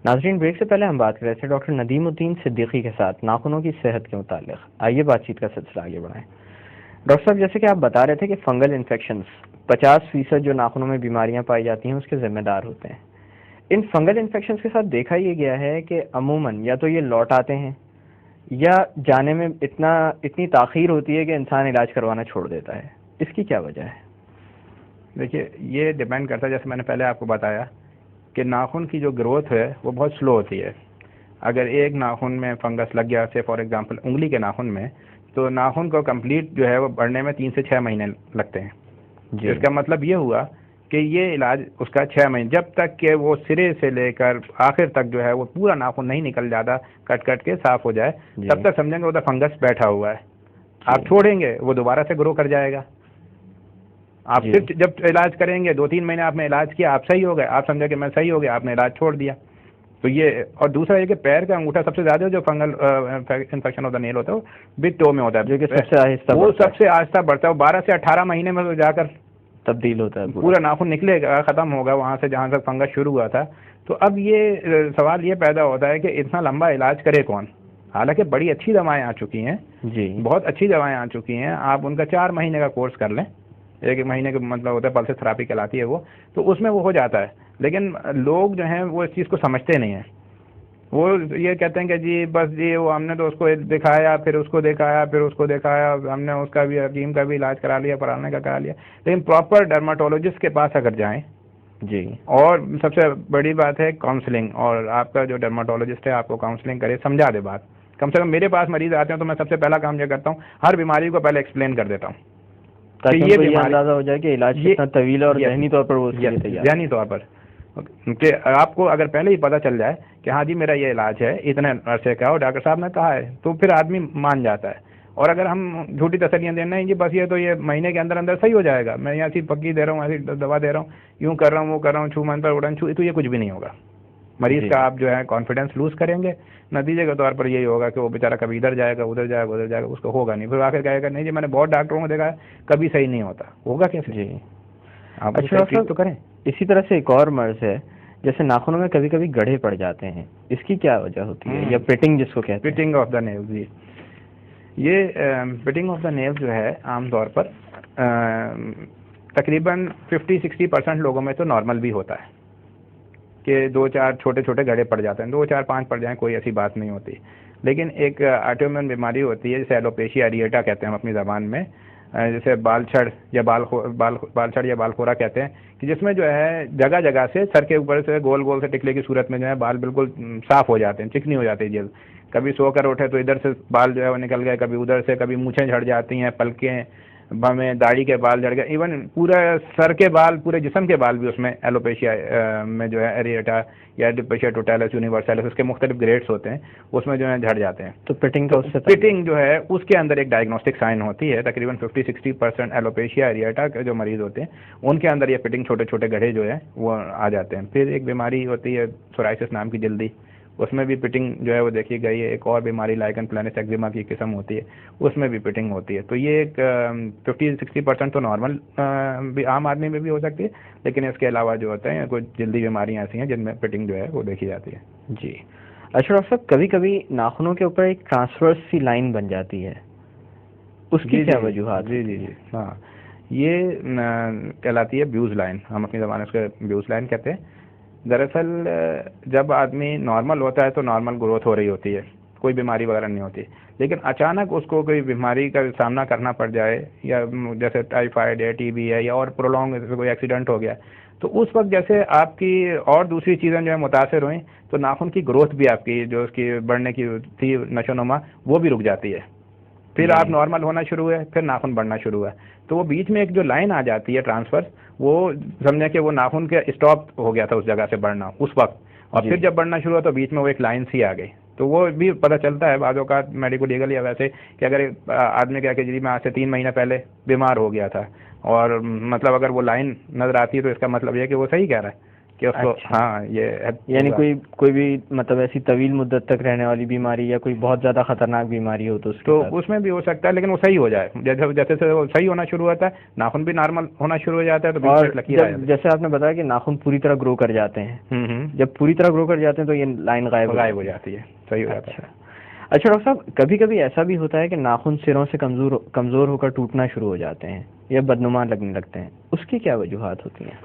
ناظرین، بریک سے پہلے ہم بات کر رہے تھے ڈاکٹر ندیم الدین صدیقی کے ساتھ ناخنوں کی صحت کے متعلق. آئیے بات چیت کا سلسلہ آگے بڑھائیں. ڈاکٹر صاحب، جیسے کہ آپ بتا رہے تھے کہ فنگل انفیکشنز 50% جو ناخنوں میں بیماریاں پائی جاتی ہیں اس کے ذمہ دار ہوتے ہیں. ان فنگل انفیکشنز کے ساتھ دیکھا یہ گیا ہے کہ عموماً یا تو یہ لوٹ آتے ہیں یا جانے میں اتنی تاخیر ہوتی ہے کہ انسان علاج کروانا چھوڑ دیتا ہے. اس کی کیا وجہ ہے؟ دیکھیے، یہ ڈیپینڈ کرتا ہے، جیسے میں نے پہلے آپ کو بتایا کہ ناخن کی جو گروتھ ہے وہ بہت سلو ہوتی ہے. اگر ایک ناخن میں فنگس لگ گیا، سے فار ایگزامپل انگلی کے ناخن میں، تو ناخن کو کمپلیٹ جو ہے وہ بڑھنے میں 3 سے 6 مہینے لگتے ہیں. جی. اس کا مطلب یہ ہوا کہ یہ علاج اس کا 6 مہینے، جب تک کہ وہ سرے سے لے کر آخر تک جو ہے وہ پورا ناخن نہیں نکل جاتا، کٹ کے صاف ہو جائے، تب تک سمجھیں گے وہ فنگس بیٹھا ہوا ہے. آپ چھوڑیں گے وہ دوبارہ سے گرو کر جائے گا. آپ صرف جب علاج کریں گے 2-3 مہینے آپ نے علاج کیا، آپ صحیح ہو گئے، آپ سمجھا کہ میں صحیح ہو گیا، آپ نے علاج چھوڑ دیا. تو یہ، اور دوسرا یہ کہ پیر کا انگوٹھا سب سے زیادہ جو فنگل انفیکشن ہوتا ہے نیل ہوتا ہے وہ بگ ٹو میں ہوتا ہے، جو کہ سب سے آہستہ بڑھتا ہے. وہ 12 سے 18 مہینے میں جا کر تبدیل ہوتا ہے، پورا ناخن نکلے گا، ختم ہوگا وہاں سے جہاں تک فنگس شروع ہوا تھا. تو اب یہ سوال یہ پیدا ہوتا ہے کہ اتنا لمبا علاج کرے کون؟ حالانکہ بڑی اچھی دوائیں آ چکی ہیں، جی بہت اچھی دوائیں آ چکی ہیں. آپ ان کا 4 مہینے کا کورس کر لیں، 1 مہینے کا مطلب ہوتا ہے پلس تھراپی کہلاتی ہے وہ، تو اس میں وہ ہو جاتا ہے. لیکن لوگ جو ہیں وہ اس چیز کو سمجھتے نہیں ہیں. وہ یہ کہتے ہیں کہ جی بس جی وہ ہم نے تو اس کو دکھایا، پھر اس کو دکھایا، پھر اس کو دکھایا، ہم نے اس کا بھی حکیم کا بھی علاج کرا لیا، پرانے کا کرا لیا. لیکن پراپر ڈرماٹولوجسٹ کے پاس اگر جائیں، جی، اور سب سے بڑی بات ہے کاؤنسلنگ، اور آپ کا جو ڈرماٹولوجسٹ ہے آپ کو کاؤنسلنگ کرے، سمجھا دے بات. کم سے کم میرے پاس مریض آتے ہیں تو میں سب سے پہلا کام یہ کرتا ہوں، ہر بیماری کو پہلے ایکسپلین کر دیتا ہوں تاکہ یہ اندازہ ہو جائے کہ علاج کتنا طویل ہے، اور ذہنی طور پر وہ ذہنی طور پر کہ آپ کو اگر پہلے ہی پتہ چل جائے کہ ہاں جی میرا یہ علاج ہے، اتنے عرصے کا، اور ڈاکٹر صاحب نے کہا ہے، تو پھر آدمی مان جاتا ہے. اور اگر ہم جھوٹی تسلیاں دینا ہے جی بس یہ تو یہ مہینے کے اندر صحیح ہو جائے گا، میں یہاں سی پکی دے رہا ہوں، ایسی دوا دے رہا ہوں، یوں کر رہا ہوں، وہ کر رہا ہوں، چھو من پر اڑن چھو، تو یہ کچھ بھی نہیں ہوگا. مریض کا آپ جو ہے کانفیڈنس لوز کریں گے. نتیجے کے طور پر یہی ہوگا کہ وہ بیچارہ کبھی ادھر جائے گا، ادھر جائے گا، ادھر جائے گا، اس کو ہوگا نہیں. پھر آخر کہے گا نہیں جی میں نے بہت ڈاکٹروں کو دیکھا ہے، کبھی صحیح نہیں ہوتا. ہوگا کیسے؟ جی. آپ اچھا تو کریں. اسی طرح سے ایک اور مرض ہے، جیسے ناخنوں میں کبھی کبھی گڑھے پڑ جاتے ہیں، اس کی کیا وجہ ہوتی ہے؟ یا پٹنگ جس کو کہتے ہیں، پٹنگ آف دا نیل. جی، یہ پٹنگ آف دا نیل جو ہے عام طور پر تقریباً 50-60% لوگوں میں تو نارمل بھی ہوتا ہے کہ 2-4 چھوٹے چھوٹے گڑھے پڑ جاتے ہیں، 2-4-5 پڑ جائیں، کوئی ایسی بات نہیں ہوتی. لیکن ایک آٹومیون بیماری ہوتی ہے جسے ایلوپیشیا اریٹا کہتے ہیں ہم اپنی زبان میں، جسے بال چھڑ یا بال خورا کہتے ہیں، کہ جس میں جو ہے جگہ جگہ سے سر کے اوپر سے گول گول سے ٹکلے کی صورت میں جو ہے بال بالکل صاف ہو جاتے ہیں، چکنی ہو جاتی ہے جلد. کبھی سو کر اٹھے تو ادھر سے بال جو ہے وہ نکل گئے، کبھی ادھر سے، کبھی مونچھیں جھڑ جاتی ہیں، پلکیں، بمیں، داڑھی کے بال جھڑ گئے، ایون پورا سر کے بال، پورے جسم کے بال بھی اس میں ایلوپیشیا میں جو ہے اریٹا یا ایلوپیشیا ٹوٹیلس یونیورسلس، اس کے مختلف گریڈس ہوتے ہیں، اس میں جو ہے جھڑ جاتے ہیں. تو پٹنگ جو ہے اس کے اندر ایک ڈائگنوسٹک سائن ہوتی ہے. تقریباً 50-60% ایلوپیشیا اریٹا کے جو مریض ہوتے ہیں ان کے اندر یہ پٹنگ، چھوٹے چھوٹے گڑھے جو ہے وہ آ جاتے ہیں. پھر ایک بیماری ہوتی ہے سورائسس نام کی جلدی، اس میں بھی پٹنگ جو ہے وہ دیکھی گئی ہے. ایک اور بیماری لائکن پلانس ایگزیما کی قسم ہوتی ہے، اس میں بھی پٹنگ ہوتی ہے. تو یہ ایک 50-60% تو نارمل بھی عام آدمی میں بھی ہو سکتی ہے، لیکن اس کے علاوہ جو ہوتے ہیں کچھ جلدی بیماریاں ایسی ہیں جن میں پٹنگ جو ہے وہ دیکھی جاتی ہے. جی. اچھا ڈاکٹر صاحب، کبھی کبھی ناخنوں کے اوپر ایک ٹرانسورس سی لائن بن جاتی ہے، اس کی کیا وجوہات؟ جی ہاں، یہ کہلاتی ہے بیوز لائن، ہم اپنی زبان میں اس کو بیوز لائن کہتے ہیں. دراصل جب آدمی نارمل ہوتا ہے تو نارمل گروتھ ہو رہی ہوتی ہے، کوئی بیماری وغیرہ نہیں ہوتی. لیکن اچانک اس کو کوئی بیماری کا سامنا کرنا پڑ جائے، یا جیسے ٹائیفائڈ ہے، ٹی بی ہے، یا اور پرولونگ کوئی ایکسیڈنٹ ہو گیا، تو اس وقت جیسے آپ کی اور دوسری چیزیں جو ہے متاثر ہوئیں، تو ناخن کی گروتھ بھی آپ کی جو اس کی بڑھنے کی تھی نشو نما، وہ بھی رک جاتی ہے. پھر آپ نارمل ہونا شروع ہوئے، پھر ناخن بڑھنا شروع ہوا. تو وہ بیچ میں ایک جو لائن آ جاتی ہے ٹرانسفر، وہ سمجھیں کہ وہ ناخن کے اسٹاپ ہو گیا تھا اس جگہ سے بڑھنا اس وقت، اور پھر جب بڑھنا شروع ہوا تو بیچ میں وہ ایک لائن سی آ گئی. تو وہ بھی پتہ چلتا ہے بعض اوقات میڈیکو لیگل یا ویسے کہ اگر آدمی کہا کہ جی میں آج سے 3 مہینہ پہلے بیمار ہو گیا تھا، اور مطلب اگر وہ لائن نظر آتی ہے تو اس کا مطلب یہ ہے کہ وہ صحیح کہہ رہا ہے. کہ اس کو اچھا. ہاں یہ یعنی کوئی بھی مطلب ایسی طویل مدت تک رہنے والی بیماری یا کوئی بہت زیادہ خطرناک بیماری ہو تو اس میں بھی ہو سکتا ہے، لیکن وہ صحیح ہو جائے. جیسے وہ صحیح ہونا شروع ہوتا ہے، ناخن بھی نارمل ہونا شروع ہو جاتا ہے، تو اور لکیر آ جاتی ہے. جیسے آپ نے بتایا کہ ناخن پوری طرح گرو کر جاتے ہیں، جب پوری طرح گرو کر جاتے ہیں تو یہ لائن غائب ہو جاتی ہے، صحیح ہو جاتا ہے. اچھا ڈاکٹر صاحب، کبھی کبھی ایسا بھی ہوتا ہے کہ ناخن سروں سے کمزور ہو کر ٹوٹنا شروع ہو جاتے ہیں یا بدنما لگنے لگتے ہیں، اس کی کیا وجوہات ہوتی ہیں؟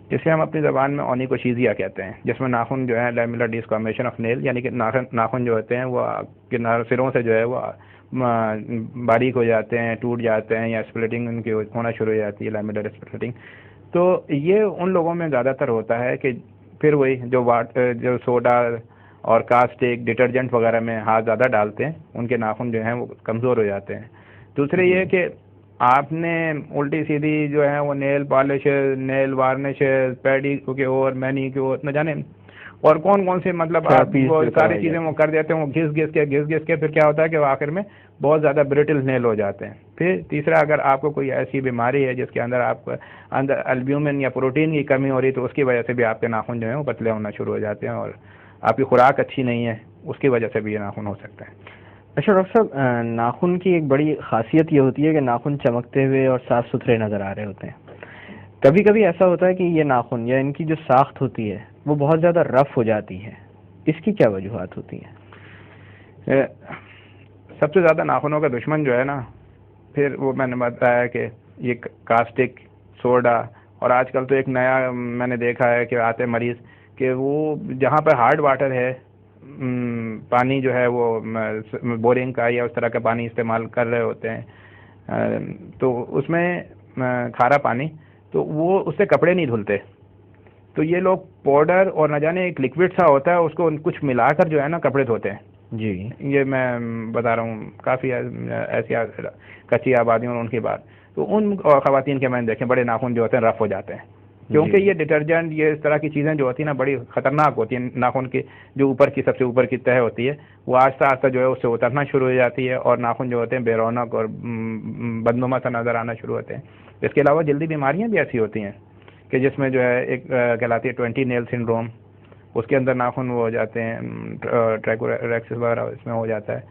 جسے ہم اپنی زبان میں اونیکوشیزیا کہتے ہیں، جس میں ناخن جو ہے لیمولر ڈسکارمیشن آف نیل، یعنی کہ ناخن جو ہوتے ہیں وہ سروں سے جو ہے وہ باریک ہو جاتے ہیں، ٹوٹ جاتے ہیں، یا اسپلٹنگ ان کی ہونا شروع ہو جاتی ہے، لیمولر اسپلٹنگ. تو یہ ان لوگوں میں زیادہ تر ہوتا ہے کہ پھر وہی جو سوڈا اور کاسٹک ڈٹرجنٹ وغیرہ میں ہاتھ زیادہ ڈالتے ہیں، ان کے ناخن جو ہیں وہ کمزور ہو جاتے ہیں. دوسرے یہ کہ آپ نے الٹی سیدھی جو ہے وہ نیل پالش، نیل وارنش، پیڈی کے اور مینی کے اور نہ جانے اور کون سے مطلب آپ وہ ساری چیزیں وہ کر دیتے ہیں، وہ گھس کے پھر کیا ہوتا ہے کہ وہ آخر میں بہت زیادہ برٹل نیل ہو جاتے ہیں. پھر تیسرا، اگر آپ کو کوئی ایسی بیماری ہے جس کے اندر آپ کو اندر البیومن یا پروٹین کی کمی ہو رہی تو اس کی وجہ سے بھی آپ کے ناخن جو ہیں وہ پتلے ہونا شروع ہو جاتے ہیں، اور آپ کی خوراک اچھی نہیں ہے اس کی وجہ سے بھی یہ ناخن ہو سکتا ہے. اچھا ڈاکٹر صاحب، ناخن کی ایک بڑی خاصیت یہ ہوتی ہے کہ ناخن چمکتے ہوئے اور صاف ستھرے نظر آ رہے ہوتے ہیں. کبھی کبھی ایسا ہوتا ہے کہ یہ ناخن یا ان کی جو ساخت ہوتی ہے وہ بہت زیادہ رف ہو جاتی ہے، اس کی کیا وجوہات ہوتی ہیں؟ سب سے زیادہ ناخنوں کا دشمن جو ہے نا، پھر وہ میں نے بتایا کہ یہ کاسٹک، سوڈا، اور آج کل تو ایک نیا میں نے دیکھا ہے کہ آتے مریض کہ وہ جہاں پہ ہارڈ واٹر ہے، پانی جو ہے وہ بورنگ کا یا اس طرح کا پانی استعمال کر رہے ہوتے ہیں، تو اس میں کھارا پانی، تو وہ اس سے کپڑے نہیں دھلتے. تو یہ لوگ پاؤڈر اور نہ جانے ایک لکوڈ سا ہوتا ہے، اس کو کچھ ملا کر جو ہے نا کپڑے دھوتے ہیں. جی، یہ میں بتا رہا ہوں کافی ایسی کچی آبادیوں اور ان کی بات. تو ان خواتین کے میں نے دیکھے بڑے ناخن جو ہوتے ہیں رف ہو جاتے ہیں، کیونکہ یہ ڈٹرجنٹ، یہ اس طرح کی چیزیں جو ہوتی ہیں نا بڑی خطرناک ہوتی ہیں. ناخن کی جو اوپر کی سب سے اوپر کی تہ ہوتی ہے وہ آہستہ آہستہ جو ہے اس سے اترنا شروع ہو جاتی ہے، اور ناخن جو ہوتے ہیں بے رونق اور بدنما سا نظر آنا شروع ہوتے ہیں. اس کے علاوہ جلدی بیماریاں بھی ایسی ہوتی ہیں کہ جس میں جو ہے ایک کہلاتی ہے 20 نیل سنڈروم، اس کے اندر ناخن وہ ہو جاتے ہیں، ٹریکوریکسس وغیرہ اس میں ہو جاتا ہے.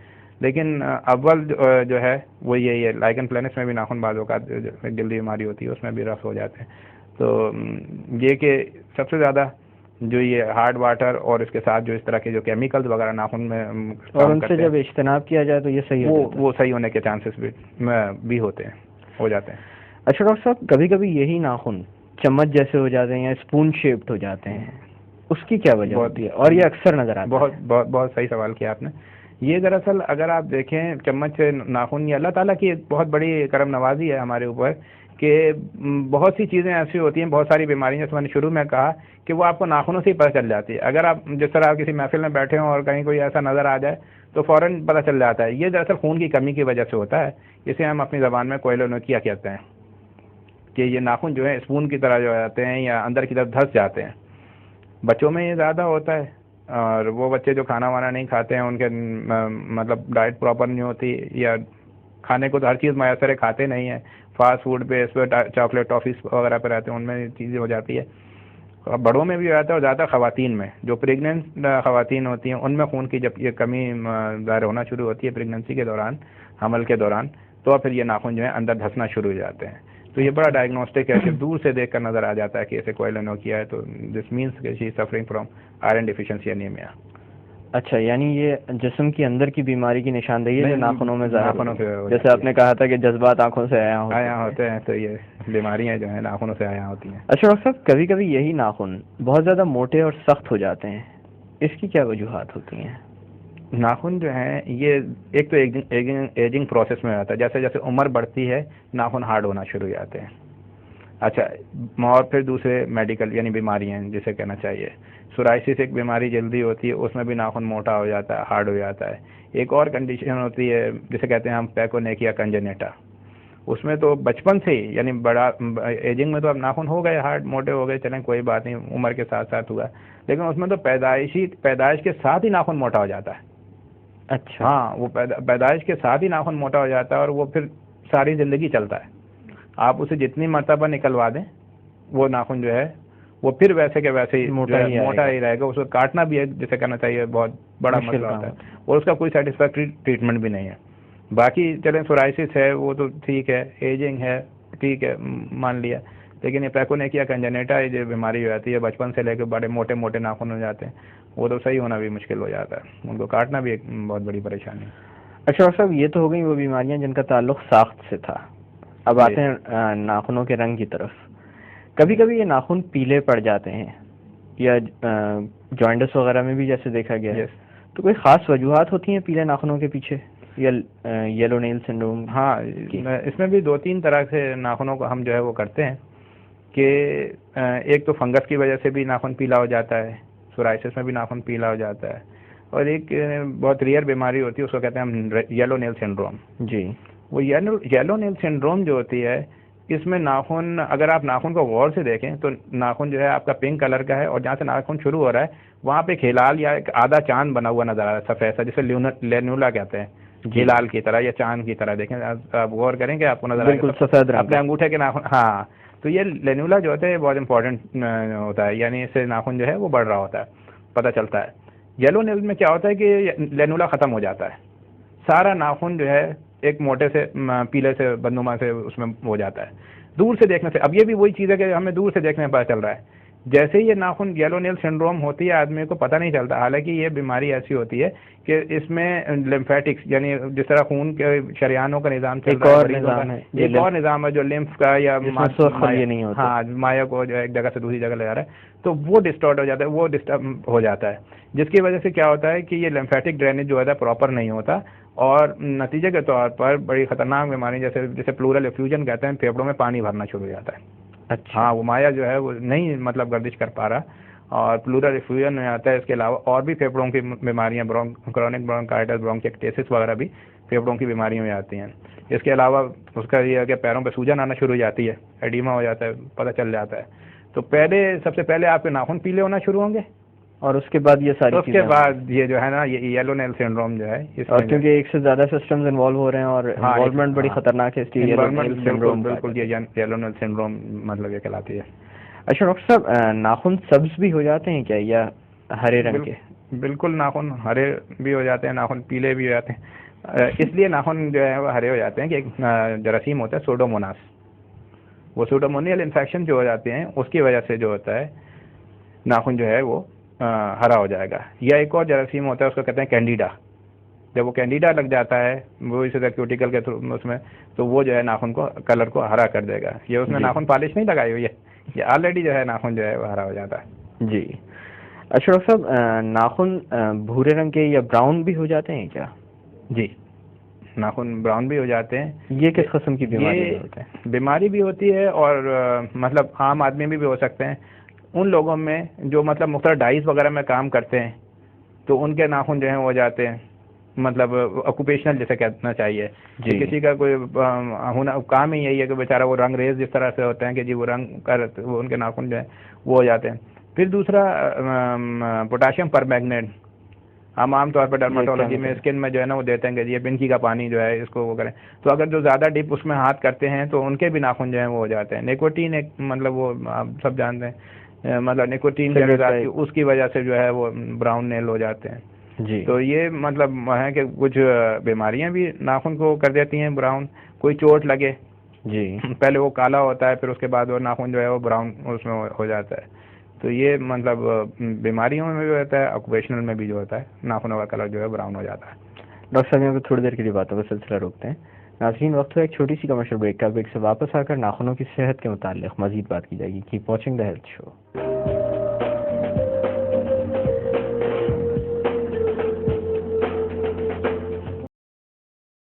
لیکن اول جو ہے وہ یہ لائکن پلینس میں بھی ناخن بعض اوقات جلدی بیماری ہوتی ہے، اس میں بھی رف ہو جاتے ہیں. تو یہ کہ سب سے زیادہ جو یہ ہارڈ واٹر اور اس کے ساتھ جو اس طرح کے جو کیمیکلز وغیرہ ناخن میں اور ان سے جب اجتناب کیا جائے تو یہ صحیح وہ صحیح ہونے کے چانسز بھی ہوتے ہیں، ہو جاتے ہیں. اچھا ڈاکٹر صاحب، کبھی کبھی یہی ناخن چمچ جیسے ہو جاتے ہیں یا اسپون شیپڈ ہو جاتے ہیں، اس کی کیا وجہ ہوتی ہے اور یہ اکثر نظر آتا ہے؟ بہت صحیح سوال کیا آپ نے. یہ دراصل اگر آپ دیکھیں چمچ سے ناخن، یہ اللہ تعالیٰ کی ایک بہت بڑی کرم نوازی ہے ہمارے اوپر کہ بہت سی چیزیں ایسی ہوتی ہیں، بہت ساری بیماریاں جیسے میں نے شروع میں کہا کہ وہ آپ کو ناخنوں سے ہی پتہ چل جاتی ہے. اگر آپ جس طرح آپ کسی محفل میں بیٹھے ہوں اور کہیں کوئی ایسا نظر آ جائے تو فوراً پتہ چل جاتا ہے. یہ دراصل خون کی کمی کی وجہ سے ہوتا ہے، اسے ہم اپنی زبان میں کوئلونوکیا کہتے ہیں کہ یہ ناخن جو ہے اسپون کی طرح جو آتے ہیں یا اندر کی طرف دھس جاتے ہیں. بچوں میں یہ زیادہ ہوتا ہے، اور وہ بچے جو کھانا وانا نہیں کھاتے ہیں، ان کے مطلب ڈائٹ پراپر نہیں ہوتی، یا کھانے کو تو ہر چیز میسر کھاتے نہیں ہیں، فاسٹ فوڈ پہ، اس پہ چاکلیٹ ٹافیز وغیرہ پہ رہتے ہیں، ان میں چیزیں ہو جاتی ہے. بڑوں میں بھی رہتا ہے، اور زیادہ خواتین میں جو پریگننٹ خواتین ہوتی ہیں ان میں خون کی جب یہ کمی ظاہر ہونا شروع ہوتی ہے پریگننسی کے دوران، حمل کے دوران، تو پھر یہ ناخن جو ہے اندر دھسنا شروع ہو جاتے ہیں. تو یہ بڑا ڈائگنوسٹک ہے کہ دور سے دیکھ کر نظر آ جاتا ہے کہ اسے کوئلونوکیا ہے، تو دس مینس کہ she is suffering from iron deficiency anemia. اچھا، یعنی یہ جسم کے اندر کی بیماری کی نشاندہی ہے جو ناخنوں میں ظاہر ہوتی ہے. جیسے آپ نے کہا تھا کہ جذبات آنکھوں سے آیا ہوتے ہیں، تو یہ بیماریاں جو ہیں ناخنوں سے آیا ہوتی ہیں. اچھا ڈاکٹر صاحب، کبھی کبھی یہی ناخن بہت زیادہ موٹے اور سخت ہو جاتے ہیں، اس کی کیا وجوہات ہوتی ہیں؟ ناخن جو ہیں یہ ایک تو ایجنگ پروسیس میں آتا ہے، جیسے جیسے عمر بڑھتی ہے ناخن ہارڈ ہونا شروع ہو جاتے ہیں. اچھا، اور پھر دوسرے میڈیکل یعنی بیماریاں جسے کہنا چاہیے، سورائسس ایک بیماری جلدی ہوتی ہے، اس میں بھی ناخن موٹا ہو جاتا ہے، ہارڈ ہو جاتا ہے. ایک اور کنڈیشن ہوتی ہے جسے کہتے ہیں ہم پیکونیکیا کنجنیٹا، اس میں تو بچپن سے ہی یعنی بڑا ایجنگ میں تو اب ناخن ہو گئے، ہارڈ موٹے ہو گئے، چلیں کوئی بات نہیں، عمر کے ساتھ ساتھ ہوا، لیکن اس میں تو پیدائش کے ساتھ ہی ناخن موٹا ہو جاتا ہے. اچھا، ہاں، وہ پیدائش کے ساتھ ہی ناخن موٹا ہو جاتا ہے، اور وہ پھر ساری زندگی چلتا ہے. آپ اسے جتنی مرتبہ نکلوا دیں وہ ناخن جو ہے وہ پھر ویسے کے ویسے ہی موٹا ہی رہے گا. اس کو کاٹنا بھی ہے جسے کرنا چاہیے بہت بڑا مسئلہ ہوتا ہے, اور اس کا کوئی سیٹسفیکٹری ٹریٹمنٹ بھی نہیں ہے. باقی چلیں سورائسس ہے وہ تو ٹھیک ہے, ایجنگ ہے ٹھیک ہے مان لیا, لیکن یہ پیکونیکیا کنجنیٹا جو بیماری ہو جاتی ہے بچپن سے لے کے بڑے موٹے موٹے ناخن ہو جاتے ہیں, وہ تو صحیح ہونا بھی مشکل ہو جاتا ہے, ان کو کاٹنا بھی ایک بہت بڑی پریشانی ہے. اچھا ڈاکٹر صاحب, یہ تو ہو گئی وہ بیماریاں جن کا تعلق ساخت سے تھا. اب آتے ہیں ناخنوں کے رنگ کی طرف. کبھی کبھی یہ ناخن پیلے پڑ جاتے ہیں یا جوائنٹس وغیرہ میں بھی جیسے دیکھا گیا ہے, تو کوئی خاص وجوہات ہوتی ہیں پیلے ناخنوں کے پیچھے یا یلو نیل سنڈروم؟ ہاں, اس میں بھی 2-3 طرح سے ناخنوں کو ہم جو ہے وہ کرتے ہیں کہ ایک تو فنگس کی وجہ سے بھی ناخن پیلا ہو جاتا ہے, سورائسس میں بھی ناخن پیلا ہو جاتا ہے, اور ایک بہت ریئر بیماری ہوتی ہے اس کو کہتے ہیں ہم یلو نیل سنڈروم. جی, وہ یلو نیل سنڈروم جو ہوتی ہے اس میں ناخن, اگر آپ ناخن کو غور سے دیکھیں تو ناخن جو ہے آپ کا پنک کلر کا ہے, اور جہاں سے ناخن شروع ہو رہا ہے وہاں پہ ایک ہلال یا ایک آدھا چاند بنا ہوا نظر آ رہا ہے سفید سا, جسے لینولا کہتے ہیں, ہلال کی طرح یا چاند کی طرح. دیکھیں آپ غور کریں گے آپ کو نظر آئے گا سفید رنگ اپنے انگوٹھے کے ناخن. ہاں, تو یہ لینولا جو ہوتا ہے بہت امپورٹنٹ ہوتا ہے, یعنی اس سے ناخن جو ہے وہ بڑھ رہا ہوتا ہے, پتہ چلتا ہے. یلو نیل میں کیا ہوتا ہے کہ لینولا ختم ہو جاتا ہے, سارا ناخن جو ہے ایک موٹے سے پیلے سے بدنما سے اس میں ہو جاتا ہے دور سے دیکھنے سے. اب یہ بھی وہی چیز ہے کہ ہمیں دور سے دیکھنے میں پتہ چل رہا ہے. جیسے ہی یہ ناخن یلو نیل سنڈروم ہوتی ہے آدمی کو پتہ نہیں چلتا, حالانکہ یہ بیماری ایسی ہوتی ہے کہ اس میں لمفیٹکس یعنی جس طرح خون کے شریانوں کا نظام چل رہا ہے, ایک اور نظام ہے جو لمف کا یا مایا کو جو ایک جگہ سے دوسری جگہ لے جا رہا ہے, تو وہ ڈسٹارٹ ہو جاتا ہے, وہ ڈسٹرب ہو جاتا ہے, جس کی وجہ سے کیا ہوتا ہے کہ یہ لمفیٹک ڈرینیج جو ہے پراپر نہیں ہوتا, اور نتیجے کے طور پر بڑی خطرناک بیماری جیسے پلورل ایفیوژن کہتے ہیں, پھیپھڑوں میں پانی بھرنا شروع ہو جاتا ہے. اچھا, ہاں, وہ مایا جو ہے وہ نہیں مطلب گردش کر پا رہا, اور پلورل ایفیوژن میں آتا ہے. اس کے علاوہ اور بھی پھیپھڑوں کی بیماریاں, کرونک برونکائٹس, برونکیکٹیسس وغیرہ بھی پھیپھڑوں کی بیماریوں میں آتی ہیں. اس کے علاوہ اس کا یہ ہے کہ پیروں پہ سوجن آنا شروع ہو جاتی ہے, ایڈیما ہو جاتا ہے, پتہ چل جاتا ہے. تو سب سے پہلے آپ کے ناخن پیلے ہونا شروع ہوں گے, اور اس کے بعد یہ ساری اس کے بعد یہ جو ہے نا یہ یلو نیل سنڈروم جو ہے, اور کیونکہ ایک سے زیادہ سسٹمز انوالو ہو رہے ہیں اور انوالومنٹ بڑی خطرناک ہے, اس لیے یلو نیل سنڈروم بالکل یہ یلو نیل سنڈروم مطلب یہ کہلاتی ہے. اچھا ڈاکٹر صاحب, ناخن سبز بھی ہو جاتے ہیں کیا یا ہرے رنگ کے؟ بالکل, ناخن ہرے بھی ہو جاتے ہیں, ناخن پیلے بھی ہو جاتے ہیں. اس لیے ناخن جو ہے وہ ہرے ہو جاتے ہیں کہ ایک جراثیم ہوتا ہے سوڈوموناس, وہ سوڈومونیل انفیکشن جو ہو جاتے ہیں اس کی وجہ سے جو ہوتا ہے ناخن جو ہے وہ ہرا ہو جائے گا. یا ایک اور جراثیم ہوتا ہے اس کو کہتے ہیں کینڈیڈا. جب وہ کینڈیڈا لگ جاتا ہے وہ اس کیوٹیکل کے تھرو اس میں, تو وہ جو ہے ناخن کو کلر کو ہرا کر دے گا. یہ اس میں ناخن پالش نہیں لگائی ہوئی ہے, یہ آلریڈی جو ہے ناخن جو ہے وہ ہرا ہو جاتا ہے. جی. اچھا ڈاکٹر صاحب, ناخن بھورے رنگ کے یا براؤن بھی ہو جاتے ہیں کیا؟ جی, ناخن براؤن بھی ہو جاتے ہیں. یہ کس قسم کی بیماری ہوتی ہے؟ بیماری بھی ہوتی ہے, اور مطلب عام آدمی بھی ہو سکتے ہیں. ان لوگوں میں جو مطلب مختلف ڈائز وغیرہ میں کام کرتے ہیں تو ان کے ناخن جو ہیں وہ جاتے ہیں, مطلب آکوپیشنل جیسے کہنا چاہیے. جی, کسی کا کوئی کام ہی یہی ہے کہ بیچارہ وہ رنگ ریز جس طرح سے ہوتے ہیں کہ جی وہ رنگ کر وہ ان کے ناخن جو ہیں وہ ہو جاتے ہیں. پھر دوسرا پوٹاشیم پر میگنیٹ, ہم عام طور پر ڈرماٹولوجی میں اسکن میں جو ہے نا وہ دیتے ہیں کہ یہ بنکی کا پانی جو ہے اس کو وہ کریں. تو اگر جو زیادہ ڈیپ اس میں ہاتھ کرتے ہیں تو ان کے بھی ناخن جو ہیں وہ ہو جاتے ہیں. نیکوٹین ایک مطلب وہ آپ سب جانتے ہیں, مطلب نیکوٹین اس کی وجہ سے جو ہے وہ براؤن نیل ہو جاتے ہیں. جی, تو یہ مطلب ہے کہ کچھ بیماریاں بھی ناخن کو کر دیتی ہیں براؤن. کوئی چوٹ لگے, جی, پہلے وہ کالا ہوتا ہے, پھر اس کے بعد وہ ناخن جو ہے وہ براؤن اس میں ہو جاتا ہے. تو یہ مطلب بیماریوں میں بھی ہوتا ہے, آکوپیشنل میں بھی جو ہوتا ہے ناخنوں کا کلر جو ہے براؤن ہو جاتا ہے. ڈاکٹر صاحب, یہاں پہ تھوڑی دیر کے لیے باتوں کا سلسلہ روکتے ہیں. ناظرین, وقت ہو ایک چھوٹی سی کمرشل بریک کا. بریک سے واپس آ کر ناخنوں کی صحت کے متعلق مزید بات کی جائے گی. Keep watching the health show.